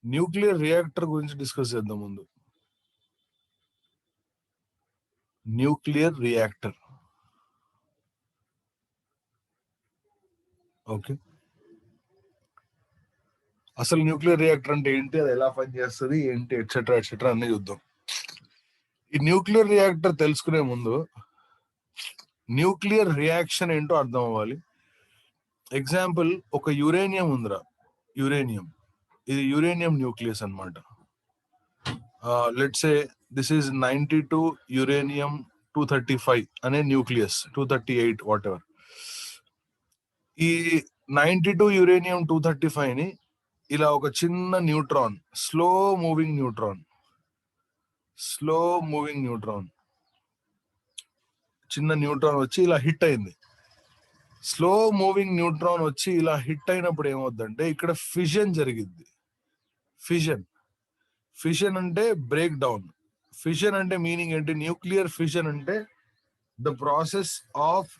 Nuclear reactor గురించి discuss చేద్దాం ముందు. Nuclear reactor. ఓకే, అసలు న్యూక్లియర్ రియాక్టర్ అంటే ఏంటి, అది ఎలా పనిచేస్తుంది ఏంటి, ఎట్సెట్రా ఎట్సెట్రా అన్ని చూద్దాం. ఈ న్యూక్లియర్ రియాక్టర్ తెలుసుకునే ముందు న్యూక్లియర్ రియాక్షన్ ఏంటో అర్థం అవ్వాలి. ఎగ్జాంపుల్, ఒక యురేనియం ఉందిరా, యురేనియం, ఇది యురేనియం న్యూక్లియస్ అనమాట. Let's say this is 92 uranium 235 అనే న్యూక్లియస్, 238 వాట్ ఎవర్. ఈ 92 యురేనియం 235 ని ఇలా ఒక చిన్న న్యూట్రాన్, స్లో మూవింగ్ న్యూట్రాన్, చిన్న న్యూట్రాన్ వచ్చి ఇలా హిట్ అయింది. స్లో మూవింగ్ న్యూట్రాన్ వచ్చి ఇలా హిట్ అయినప్పుడు ఏమవుద్దంటే ఇక్కడ ఫిజన్ జరిగిద్ది. ఫిజన్ అంటే బ్రేక్ డౌన్. ఫిజన్ అంటే మీనింగ్ ఏంటి? న్యూక్లియర్ ఫిజన్ అంటే the process of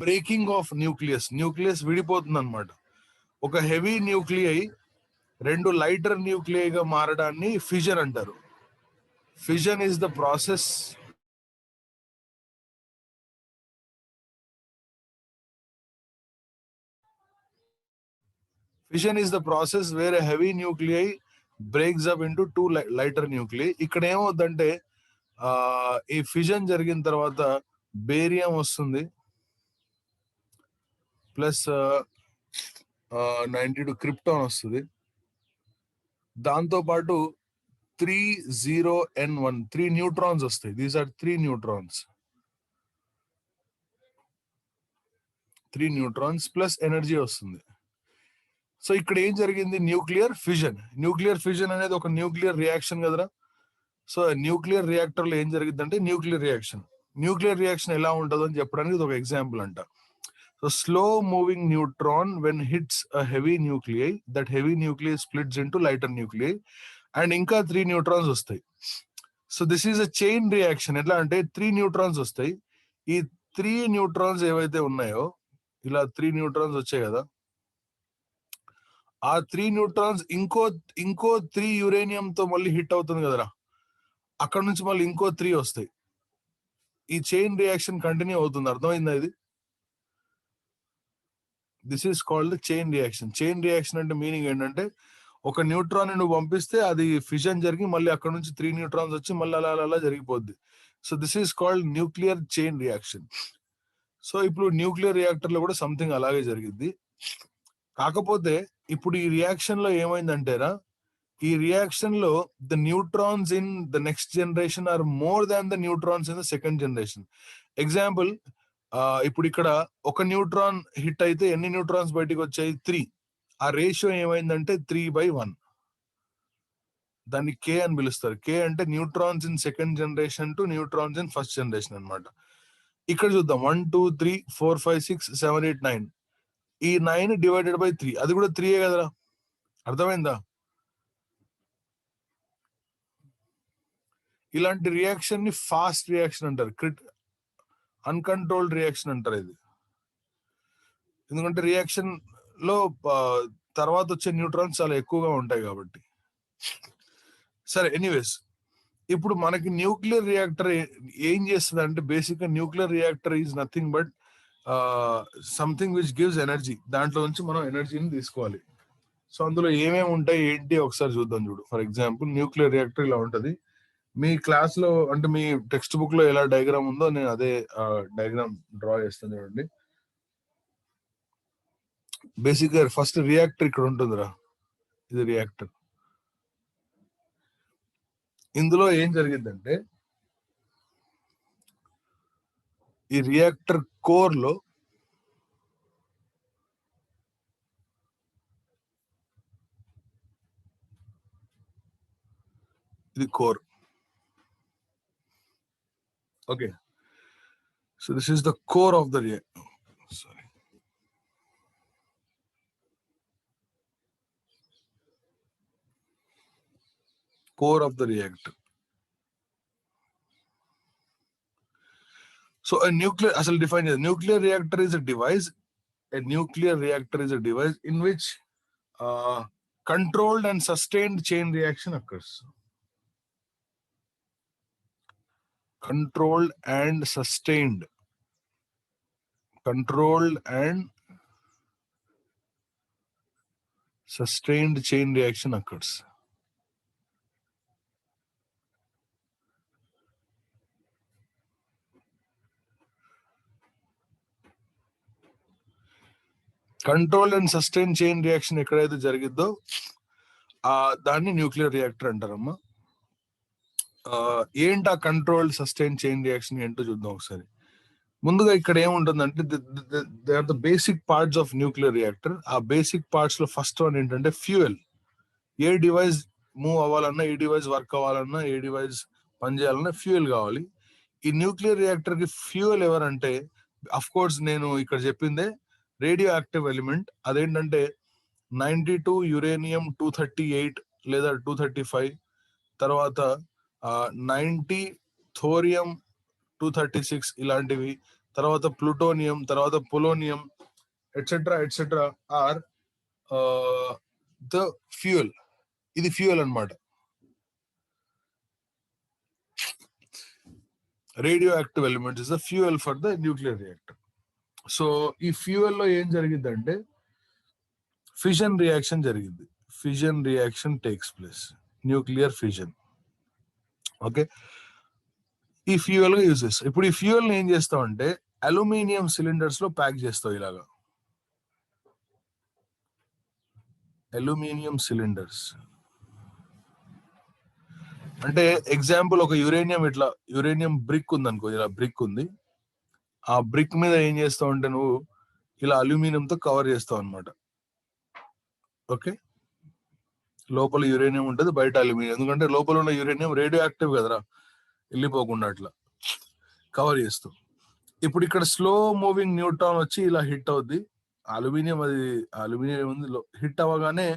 breaking of nucleus విడిపోతుంది అనమాట. ఒక హెవీ న్యూక్లియై 2 లైటర్ న్యూక్లియైగా మారడాన్ని ఫిజన్ అంటారు. Fission is the process where a heavy nuclei breaks up into 2 lighter nuclei. ఇక్కడ ఏమవుతుందంటే ఈ ఫిజన్ జరిగిన తర్వాత బేరియం వస్తుంది ప్లస్ 92 క్రిప్టాన్ వస్తుంది. దాంతో పాటు 30N1 3 న్యూట్రాన్స్ వస్తాయి. These are 3 neutrons plus energy వస్తుంది. సో ఇక్కడ ఏం జరిగింది? న్యూక్లియర్ ఫిజన్ అనేది ఒక న్యూక్లియర్ రియాక్షన్ కదరా. సో న్యూక్లియర్ రియాక్టర్ లో ఏం జరిగింది అంటే న్యూక్లియర్ రియాక్షన్ ఎలా ఉంటుందో అని చెప్పడానికి ఇది ఒక ఎగ్జాంపుల్ అంట. So slow moving neutron when hits a heavy nuclei, that heavy nuclei splits into lighter nuclei and ఇంకా 3 న్యూట్రాన్స్ వస్తాయి. So this is a chain reaction. ఎట్లా అంటే 3 న్యూట్రాన్స్ వస్తాయి. ఈ 3 న్యూట్రాన్స్ ఏవైతే ఉన్నాయో, ఇలా 3 న్యూట్రాన్స్ వచ్చాయి కదా, ఆ 3 న్యూట్రాన్స్ ఇంకో 3 యురేనియం తో మళ్ళీ హిట్ అవుతుంది కదరా, అక్కడ నుంచి మళ్ళీ ఇంకో 3 వస్తాయి. ఈ చైన్ రియాక్షన్ కంటిన్యూ అవుతుంది. అర్థమైందా ఇది? This is called chain reaction అంటే మీనింగ్ ఏంటంటే ఒక న్యూట్రాన్ నువ్వు పంపిస్తే అది ఫిజన్ జరిగి మళ్ళీ అక్కడ నుంచి 3 న్యూట్రాన్స్ వచ్చి మళ్ళీ అలా జరిగిపోద్ది. So this is called nuclear chain reaction. So ఇప్పుడు న్యూక్లియర్ రియాక్టర్ లో కూడా సంథింగ్ అలాగే జరిగింది. కాకపోతే ఇప్పుడు ఈ రియాక్షన్ లో ఏమైందంటేరా, ఈ రియాక్షన్ లో the neutrons in the next generation are more than the neutrons in the second generation. Example, ఇప్పుడు ఇక్కడ ఒక న్యూట్రాన్ హిట్ అయితే ఎన్ని న్యూట్రాన్స్ బయటకు వచ్చాయి? 3. ఆ రేషియో ఏమైందంటే 3/1. దాన్ని కే అని పిలుస్తారు. కే అంటే neutrons in second generation to neutrons in first generation అనమాట. ఇక్కడ చూద్దాం, 1 2 3 4 5 6 7 8 9. ఈ 9 డివైడెడ్ బై 3, అది కూడా 3 కదరా. అర్థమైందా? ఇలాంటి రియాక్షన్ ని ఫాస్ట్ రియాక్షన్ అంటారు, అన్కంట్రోల్డ్ రియాక్షన్ అంటారు ఇది. ఎందుకంటే రియాక్షన్ లో తర్వాత వచ్చే న్యూట్రాన్స్ చాలా ఎక్కువగా ఉంటాయి కాబట్టి. సరే, ఎనీవేస్, ఇప్పుడు మనకి న్యూక్లియర్ రియాక్టర్ ఏం చేస్తుంది అంటే, బేసిక్ గా nuclear reactor is nothing but something which gives energy. దాంట్లో నుంచి మనం ఎనర్జీని తీసుకోవాలి. సో అందులో ఏమేమి ఉంటాయి ఏంటి ఒకసారి చూద్దాం. చూడు, ఫర్ ఎగ్జాంపుల్ న్యూక్లియర్ రియాక్టర్ ఇలా ఉంటది. మీ క్లాస్ లో అంటే మీ టెక్స్ట్ బుక్ లో ఎలా డయాగ్రామ్ ఉందో నేను అదే డయాగ్రామ్ డ్రా చేస్తాను. చూడండి, బేసిక్ గా ఫస్ట్ రియాక్టర్ ఇక్కడ ఉంటుందిరా, ఇది రియాక్టర్. ఇందులో ఏం జరిగిందంటే, ఈ రియాక్టర్ కోర్ లో ఇది core. Okay, so this is the core of the reactor. Sorry, core of the reactor. So a nuclear, as I'll define it, nuclear reactor is a device. A nuclear reactor is a device in which controlled and sustained chain reaction occurs. Controlled and sustained chain reaction occurs. Controlled and sustained chain reaction ఎక్కడైతే జరిగిద్దో దాన్ని nuclear reactor అంటారమ్మా. ఏంటి ఆ controlled sustain chain reaction ఏంటో చూద్దాం ఒకసారి. ముందుగా ఇక్కడ ఏముంటుందంటే they are the basic parts of nuclear reactor. ఆ బేసిక్ పార్ట్స్ లో ఫస్ట్ వన్ ఏంటంటే ఫ్యూయల్. ఏ డివైస్ మూవ్ అవ్వాలన్నా, ఏ డివైస్ వర్క్ అవ్వాలన్నా, ఏ డివైస్ పనిచేయాలన్నా ఫ్యూయల్ కావాలి. ఈ న్యూక్లియర్ రియాక్టర్ కి ఫ్యూయల్ ఎవరంటే అఫ్ కోర్స్ నేను ఇక్కడ చెప్పిందే రేడియో యాక్టివ్ ఎలిమెంట్. అదేంటంటే 92 యురేనియం 238 లేదా 235, తర్వాత 90 థోరియం 236 ఇలాంటివి, తర్వాత ప్లూటోనియం, తర్వాత polonium etcetera are the fuel. ఇది ఫ్యూయల్ అన్నమాట. Radioactive element is the fuel for the nuclear reactor. So ఈ ఫ్యూయల్ లో ఏం జరిగిందంటే ఫిజన్ రియాక్షన్ జరిగింది. Fission reaction takes place, nuclear fission. Okay, ఈ ఫ్యూయల్ గా యూజ్ చేస్తాం. ఇప్పుడు ఈ ఫ్యూయల్ ని ఏం చేస్తాం అంటే అల్యూమినియం సిలిండర్స్ లో ప్యాక్ చేస్తాం. ఇలాగా అల్యూమినియం సిలిండర్స్ అంటే ఎగ్జాంపుల్ ఒక యురేనియం బ్రిక్ ఉంది అనుకో, ఇలా బ్రిక్ ఉంది. ఆ బ్రిక్ మీద ఏం చేస్తావు అంటే నువ్వు ఇలా అల్యూమినియంతో కవర్ చేస్తావు అనమాట. ఓకే, లోపల యురేనియం ఉంటుంది, బయట అల్యూమినియం. ఎందుకంటే లోపల ఉన్న యురేనియం రేడియో యాక్టివ్ కదరా, వెళ్ళిపోకుండా అట్లా కవర్ చేస్తాం. ఇప్పుడు ఇక్కడ స్లో మూవింగ్ న్యూట్రాన్ వచ్చి ఇలా హిట్ అవుద్ది. అల్యూమినియం ఉంది, హిట్ అవ్వగానే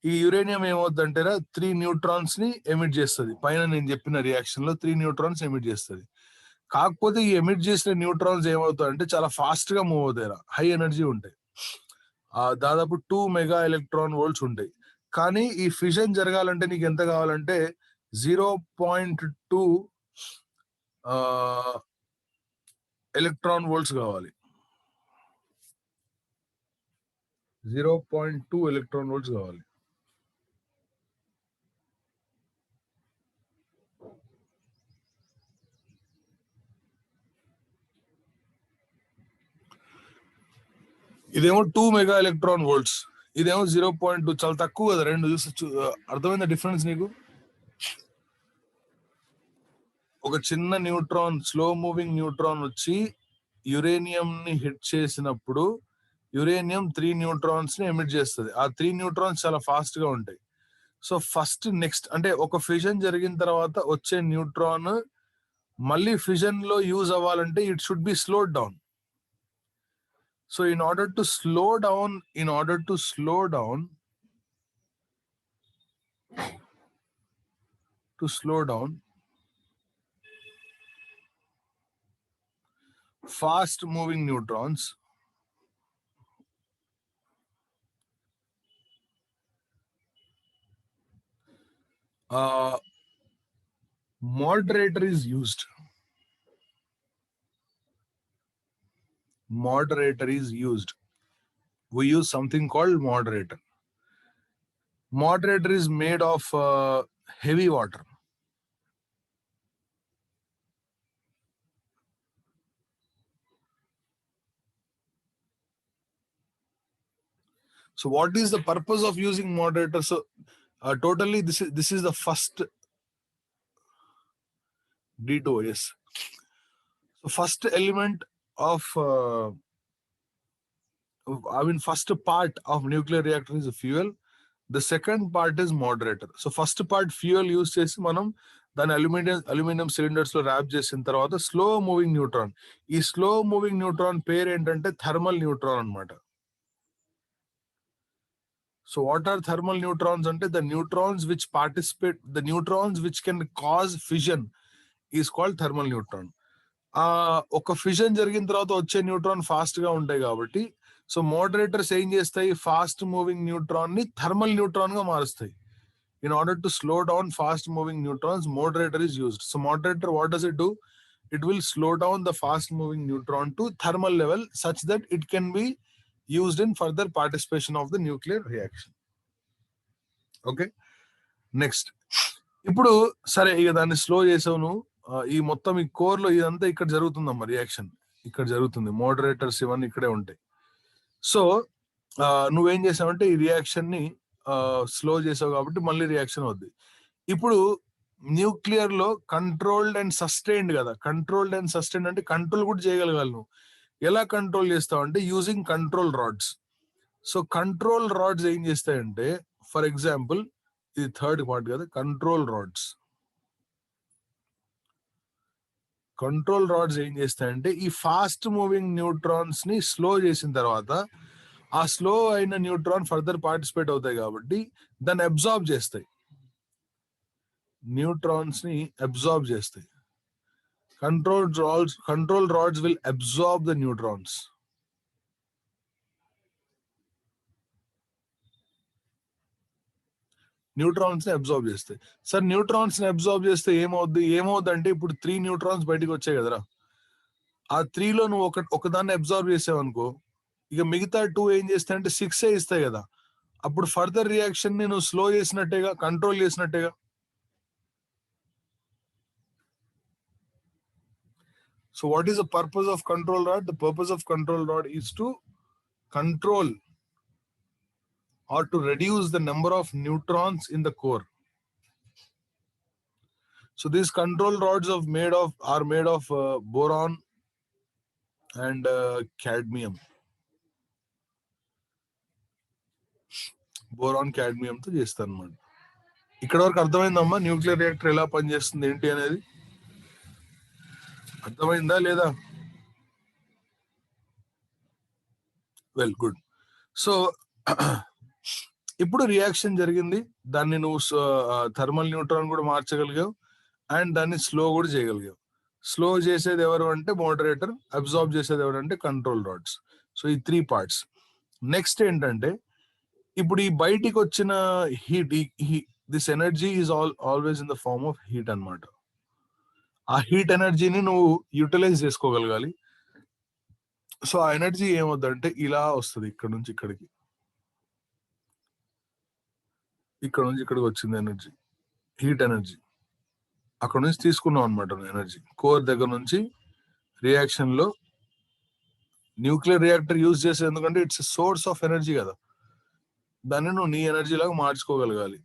ఈ యురేనియం ఏమవుద్దంటే 3 న్యూట్రాన్స్ ని ఎమిట్ చేస్తుంది. పైన నేను చెప్పిన రియాక్షన్ లో 3 న్యూట్రాన్స్ ఎమిట్ చేస్తుంది. కాకపోతే ఈ ఎమిట్ చేసిన న్యూట్రాన్స్ ఏమవుతాయంటే చాలా ఫాస్ట్ గా మూవ్ అవుతాయి, హై ఎనర్జీ ఉంటాయి. దాదాపు 2 మెగా ఎలక్ట్రాన్ వోల్ట్స్ ఉంటాయి. కానీ ఈ ఫిజన్ జరగాలంటే నీకు ఎంత కావాలంటే 0.2 ఎలక్ట్రాన్ వోల్ట్స్ కావాలి. 0.2 ఎలక్ట్రాన్ వోల్ట్స్ కావాలి. ఇదేమో 2 మెగా ఎలక్ట్రాన్ వోల్ట్స్, ఇదేమో 0.2. చాలా తక్కువ కదా, రెండు చూసి అర్థమైందా డిఫరెన్స్ నీకు? ఒక చిన్న న్యూట్రాన్, స్లో మూవింగ్ న్యూట్రాన్ వచ్చి యురేనియం ని హిట్ చేసినప్పుడు యురేనియం 3 న్యూట్రాన్స్ ని ఎమిట్ చేస్తుంది. ఆ 3 న్యూట్రాన్స్ చాలా ఫాస్ట్ గా ఉంటాయి. సో ఫస్ట్ నెక్స్ట్ అంటే ఒక ఫిజన్ జరిగిన తర్వాత వచ్చే న్యూట్రాన్ మళ్ళీ ఫిజన్ లో యూజ్ అవ్వాలంటే it should be slowed down. So in order to slow down fast moving neutrons, moderator is used. We use something called moderator. Moderator is made of heavy water. So what is the purpose of using moderator? So totally this is the first D2, yes. So first element of first part of nuclear reactor is fuel. The second part is moderator. So first part fuel use చేసి మనం దాని aluminium cylinders లో rap చేసిన తర్వాత slow moving neutron. ఈ slow moving neutron పేరు ఏంటంటే thermal neutron అన్నమాట. So what are thermal neutrons? అంటే the neutrons which can cause fission is called thermal neutron. ఒక ఫిజన్ జరిగిన తర్వాత వచ్చే న్యూట్రాన్ ఫాస్ట్ గా ఉంటాయి కాబట్టి సో మోడరేటర్స్ ఏం చేస్తాయి, ఫాస్ట్ మూవింగ్ న్యూట్రాన్ ని థర్మల్ న్యూట్రాన్ గా మారుస్తాయి. In order to slow down fast moving neutrons, moderator is used. So moderator, what does it do? It will slow down the fast moving neutron to thermal level such that it can be used in further participation of the nuclear reaction. Okay, next. ఇప్పుడు సరే ఇక దాన్ని slow చేసావు నువ్వు, ఈ మొత్తం ఈ core లో ఇదంతా ఇక్కడ జరుగుతుందమ్మా రియాక్షన్, ఇక్కడ జరుగుతుంది, మోడరేటర్స్ ఇవన్నీ ఇక్కడే ఉంటాయి. సో నువ్వేం చేసావంటే ఈ రియాక్షన్ ని స్లో చేసావు కాబట్టి మళ్ళీ రియాక్షన్ అవుద్ది. ఇప్పుడు న్యూక్లియర్ లో కంట్రోల్డ్ అండ్ సస్టైన్డ్ కదా, కంట్రోల్డ్ అండ్ సస్టైన్డ్ అంటే కంట్రోల్ కూడా చేయగలగాలి నువ్వు. ఎలా కంట్రోల్ చేస్తావు అంటే using control rods. So control rods ఏం చేస్తాయంటే, ఫర్ ఎగ్జాంపుల్ ఇది థర్డ్ పార్ట్ కదా, కంట్రోల్ రాడ్స్. కంట్రోల్ రాడ్స్ ఏం చేస్తాయంటే ఈ ఫాస్ట్ మూవింగ్ న్యూట్రాన్స్ ని స్లో చేసిన తర్వాత ఆ స్లో అయిన న్యూట్రాన్ ఫర్దర్ పార్టిసిపేట్ అవుతాయి కాబట్టి దాన్ని అబ్జార్బ్ చేస్తాయి, న్యూట్రాన్స్ ని అబ్జార్బ్ చేస్తాయి. Control rods will absorb the neutrons. Neutrons ని అబ్జార్బ్ చేస్తాయి. సార్ న్యూట్రాన్స్ ని అబ్జార్బ్ చేస్తే ఏమవుద్ది అంటే ఇప్పుడు 3 న్యూట్రాన్స్ బయటకు వచ్చాయి కదరా, ఆ 3లో నువ్వు ఒకదాన్ని అబ్జార్బ్ చేసావు అనుకో, ఇక మిగతా 2 ఏం చేస్తాయంటే 6 ఇస్తాయి కదా, అప్పుడు ఫర్దర్ రియాక్షన్ ని నువ్వు స్లో చేసినట్టేగా, కంట్రోల్ చేసినట్టేగా. So what is the purpose of control rod? The purpose of control rod is to control or to reduce the number of neutrons in the core. So these control rods are made of boron and cadmium. Boron cadmium తో చేస్తారు అన్నమాట. ఇక్కడ వరకు అర్థమైందమ్మా nuclear reactor ఎలా పనిచేస్తుంది ఏంటి అనేది? అర్థమైందా లేదా? Well, good. సో ఇప్పుడు రియాక్షన్ జరిగింది, దాన్ని నువ్వు థర్మల్ న్యూట్రాన్ కూడా మార్చగలిగావు అండ్ దాన్ని స్లో కూడా చేయగలిగావు. స్లో చేసేది ఎవరు అంటే మోడరేటర్, అబ్జార్బ్ చేసేది ఎవరు అంటే కంట్రోల్ రాడ్స్. సో ఈ 3 పార్ట్స్. నెక్స్ట్ ఏంటంటే ఇప్పుడు ఈ బయటికి వచ్చిన heat, this energy is always in the form of heat అన్నమాట. ఆ హీట్ ఎనర్జీని నువ్వు యూటిలైజ్ చేసుకోగలగాలి. సో ఆ ఎనర్జీ ఏమవుతుందంటే ఇలా వస్తుంది, ఇక్కడ నుంచి ఇక్కడికి, ఇక్కడ నుంచి ఇక్కడికి వచ్చింది ఎనర్జీ, హీట్ ఎనర్జీ. అక్కడ నుంచి తీసుకున్నాం అనమాట ఎనర్జీ, కోర్ దగ్గర నుంచి. రియాక్షన్ లో న్యూక్లియర్ రియాక్టర్ యూజ్ చేసే, ఎందుకంటే ఇట్స్ సోర్స్ ఆఫ్ ఎనర్జీ కదా, దాన్ని నువ్వు నీ ఎనర్జీ లాగా మార్చుకోగలగాలి.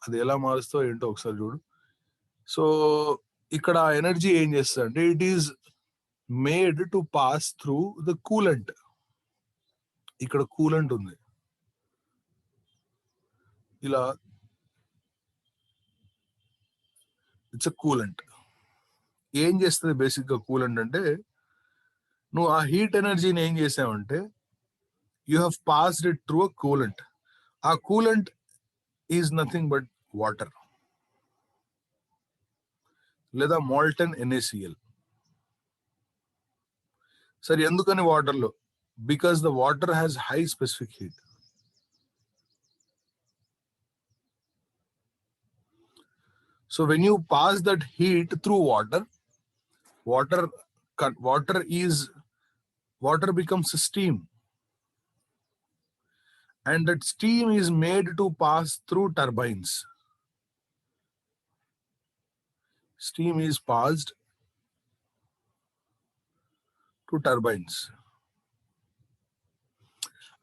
అది ఎలా మారుస్తావు ఏంటో ఒకసారి చూడు. సో ఇక్కడ ఎనర్జీ ఏం చేస్తుంది అంటే it is made to pass through the coolant. ఇక్కడ కూలెంట్ ఉంది, ఇలా ఇట్స్ అ కూలెంట్. ఏం చేస్తుంది బేసిక్ గా కూలెంట్ అంటే, నువ్వు ఆ హీట్ ఎనర్జీని ఏం చేసావంటే you have passed it through a coolant. ఆ coolant is nothing but water లేదా మాల్టన్ NaCl. సరే, ఎందుకని వాటర్ లో? Because the water has high specific heat. So when you pass that heat through water becomes steam, and that steam is made to pass through turbines. Steam is passed to turbines,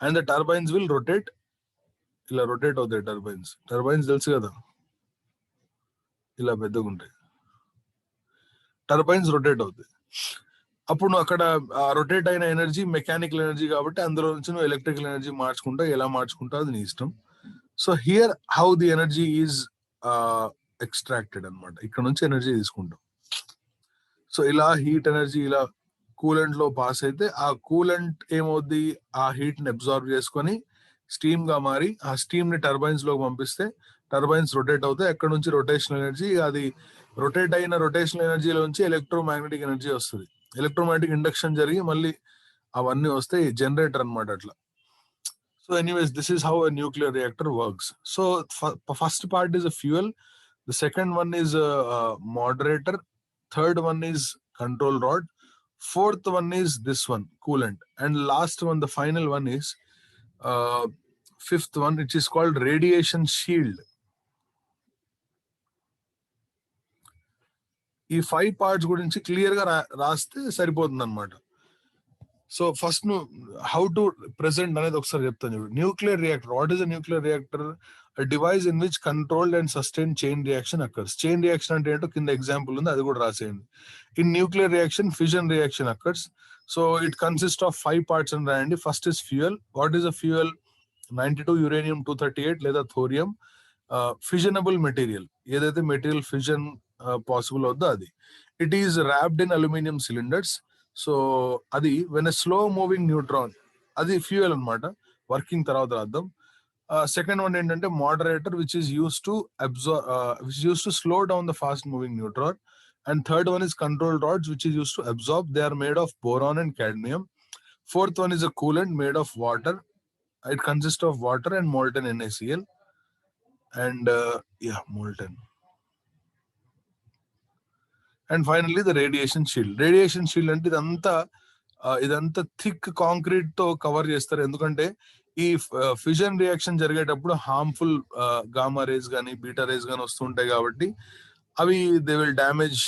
and the turbines will rotate. ఇలా rotate అవుతాయి turbines తెలుసు కదా, ఇలా పెద్దగా ఉంటాయి. Turbines rotate అవుతాయి. అప్పుడు నువ్వు అక్కడ రొటేట్ అయిన ఎనర్జీ మెకానికల్ ఎనర్జీ కాబట్టి అందులో నుంచి నువ్వు ఎలక్ట్రికల్ ఎనర్జీ మార్చుకుంటావు. ఎలా మార్చుకుంటావు అది నీ ఇష్టం. So here how the energy is extracted అన్నమాట. ఇక్కడ నుంచి ఎనర్జీ తీసుకుంటాం. సో ఇలా హీట్ ఎనర్జీ ఇలా కూలెంట్ లో పాస్ అయితే ఆ కూలెంట్ ఏమవుద్ది, ఆ హీట్ ని అబ్జార్బ్ చేసుకొని స్టీమ్ గా మారి ఆ స్టీమ్ ని టర్బైన్స్ లోకి పంపిస్తే టర్బైన్స్ రొటేట్ అవుతాయి. అక్కడ నుంచి రొటేషనల్ ఎనర్జీ, అది రొటేట్ అయిన రొటేషనల్ ఎనర్జీలోంచి ఎలక్ట్రోమాగ్నెటిక్ ఎనర్జీ వస్తుంది. ఎలక్ట్రోమాగ్నెటిక్ ఇండక్షన్ జరిగి మళ్ళీ అవన్నీ వస్తే జనరేటర్ అన్నమాట అట్లా. So anyways, this is how a nuclear reactor works. So first part is a fuel, the second one is a moderator, third one is control rod, fourth one is this one, coolant, and last one, the final one is fifth one, which is called radiation shield. ఈ 5 parts గురించి clear గా రాస్తే సరిపోతుంది అనమాట. So first how to present అనేది ఒకసారి చెప్తాను చూడు. Nuclear reactor, what is a nuclear reactor? A device in which controlled and sustained chain reaction occurs. Chain reaction అంటే ఏంటో కింద ఎగ్జాంపుల్ ఉంది, అది కూడా రాసేయండి. In nuclear reaction, fission reaction occurs. So it consists of 5 parts అని రాయండి. First is fuel. What is a fuel? 92 uranium 238 లేదా thorium. Fissionable material, ఏదైతే మెటీరియల్ ఫిజన్ పాసిబుల్ అవుద్దో అది. It is wrapped in aluminum cylinders. So అది when a slow moving neutron, అది fuel అనమాట. Working తర్వాత రాద్దాం. సెకండ్ వన్ ఏంటంటే moderator, which is use to slow down the fast moving neutron. And third one is control rods, which is use to absorb. They are made of boron and cadmium. Fourth one is a coolant made of water. It consists of water and molten NaCl. And molten. And finally the radiation shield. Radiation shield అంటే ఇదంతా thick concrete తో cover చేస్తారు. ఎందుకంటే ఈ fission reaction జరిగేటప్పుడు harmful gamma rays కానీ beta race కానీ వస్తుంటాయి కాబట్టి అవి they will damage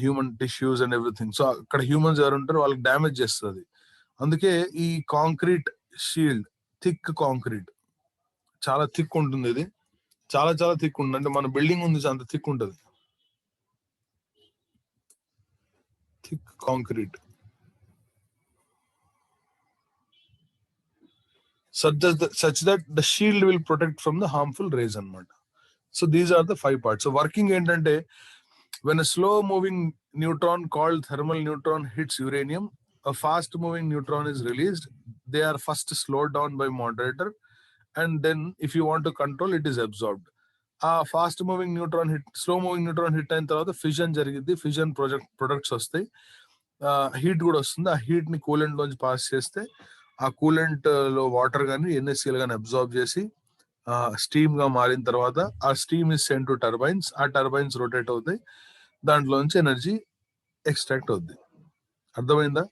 human tissues and everything. So అక్కడ హ్యూమన్స్ ఎవరు ఉంటారో వాళ్ళకి డ్యామేజ్ చేస్తుంది. అందుకే ఈ కాంక్రీట్ షీల్డ్, థిక్ కాంక్రీట్, చాలా థిక్ ఉంటుంది. ఇది చాలా చాలా థిక్ ఉంటుంది. అంటే మన బిల్డింగ్ ఉంది అంత థిక్ ఉంటుంది. Thick concrete such that the shield will protect from the harmful rays అన్నమాట. So these are the 5 parts. So working ఏంటంటే, when a slow moving neutron called thermal neutron hits uranium, a fast moving neutron is released. They are first slowed down by moderator, and then if you want to control, it is absorbed. Fast moving neutron hit, slow moving neutron hit అయిన తర్వాత fission జరిగింది. Fission products వస్తాయి, heat కూడా వస్తుంది. ఆ heat ని coolant లోంచి pass చేస్తే ఆ కూలెంట్ లో వాటర్ కానీ NaCl కానీ అబ్జార్బ్ చేసి స్టీమ్ గా మారిన తర్వాత ఆ steam is send to turbines. ఆ టర్బైన్స్ రొటేట్ అవుతాయి, దాంట్లోంచి ఎనర్జీ ఎక్స్ట్రాక్ట్ అవుద్ది. అర్థమైందా?